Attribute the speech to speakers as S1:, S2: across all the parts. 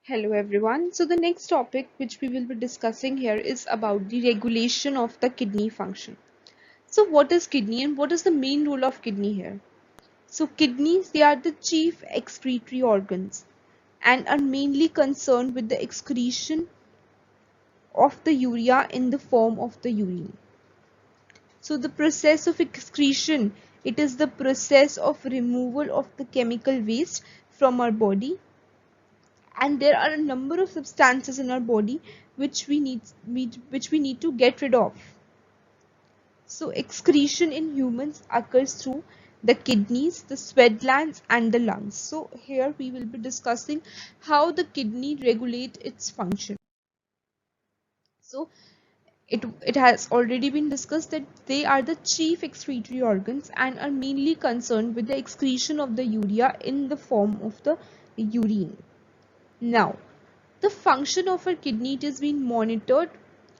S1: Hello everyone. So the next topic which we will be discussing here is about the regulation of the kidney function. So what is kidney and what is the main role of kidney here? So kidneys, they are the chief excretory organs and are mainly concerned with the excretion of the urea in the form of the urine. So the process of excretion, it is the process of removal of the chemical waste from our body, and there are a number of substances in our body which we need to get rid of. So excretion in humans occurs through the kidneys, the sweat glands and the lungs. So here we will be discussing how the kidney regulate its function. So it has already been discussed that they are the chief excretory organs and are mainly concerned with the excretion of the urea in the form of the urine. Now, the function of our kidney is being monitored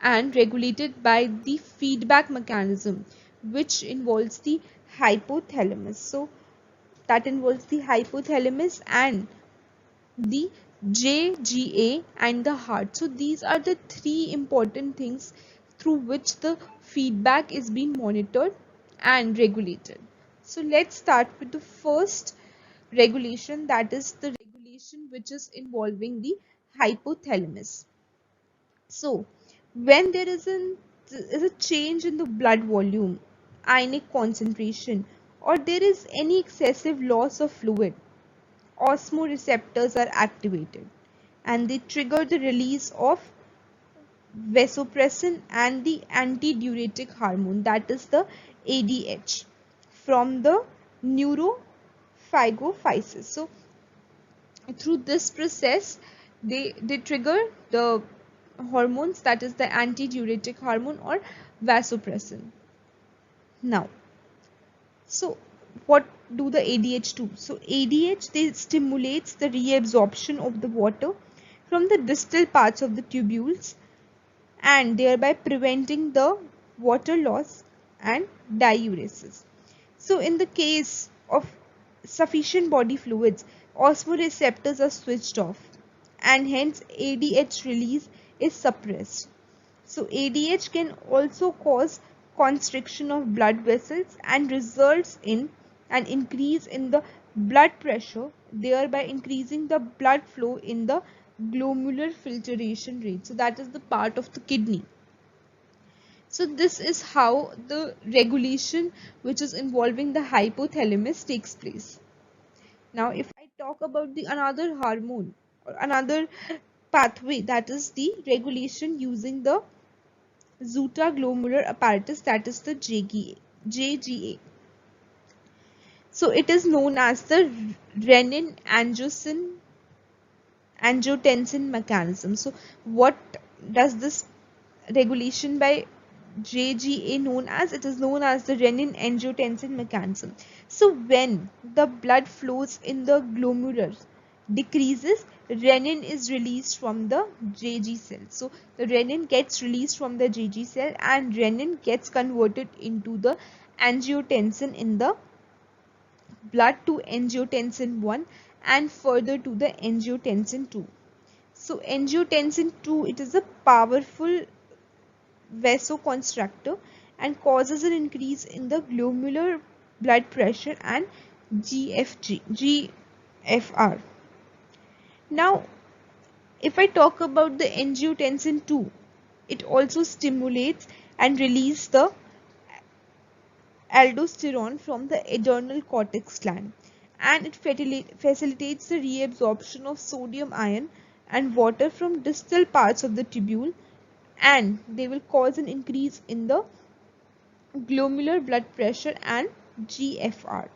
S1: and regulated by the feedback mechanism, which involves the hypothalamus. So that involves the hypothalamus and the JGA and the heart. So these are the three important things through which the feedback is being monitored and regulated. So let's start with the first regulation, that is the regulation which is involving the hypothalamus. So when there is a change in the blood volume, ionic concentration, or there is any excessive loss of fluid, osmoreceptors are activated and they trigger the release of vasopressin and the antidiuretic hormone, that is the ADH, from the neurophagocytes. So through this process they trigger the hormones, that is the antidiuretic hormone or vasopressin. Now, so what do the ADH do? So ADH, they stimulates the reabsorption of the water from the distal parts of the tubules and thereby preventing the water loss and diuresis. So in the case of sufficient body fluids, osmoreceptors are switched off and hence ADH release is suppressed. So ADH can also cause constriction of blood vessels and results in an increase in the blood pressure, thereby increasing the blood flow in the glomerular filtration rate. So that is the part of the kidney. So this is how the regulation which is involving the hypothalamus takes place. Now if I talk about the another hormone or another pathway, that is the regulation using the Juxtaglomerular Apparatus, that is the JGA. So it is known as the renin-angiotensin mechanism. So what does this regulation by JGA known as? It is known as the renin-angiotensin mechanism. So when the blood flows in the glomerulus decreases, renin is released from the JG cell. So the renin gets released from the JG cell and renin gets converted into the angiotensin in the blood to angiotensin 1 and further to the angiotensin 2. So angiotensin 2, it is a powerful vasoconstrictor and causes an increase in the glomerular blood pressure and GFR. Now, if I talk about the angiotensin 2, it also stimulates and releases the aldosterone from the adrenal cortex gland, and it facilitates the reabsorption of sodium ion and water from distal parts of the tubule, and they will cause an increase in the glomerular blood pressure and GFR.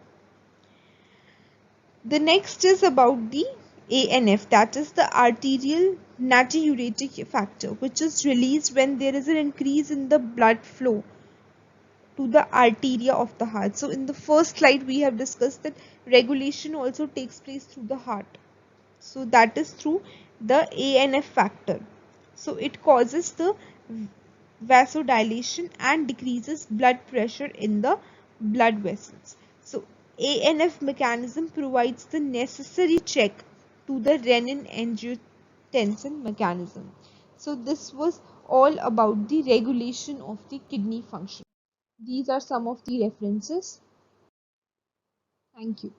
S1: The next is about the ANF, that is the arterial natriuretic factor, which is released when there is an increase in the blood flow to the arteria of the heart. So in the first slide we have discussed that regulation also takes place through the heart. So that is through the ANF factor. So it causes the vasodilation and decreases blood pressure in the blood vessels. So ANF mechanism provides the necessary check to the renin-angiotensin mechanism. So this was all about the regulation of the kidney function. These are some of the references. Thank you.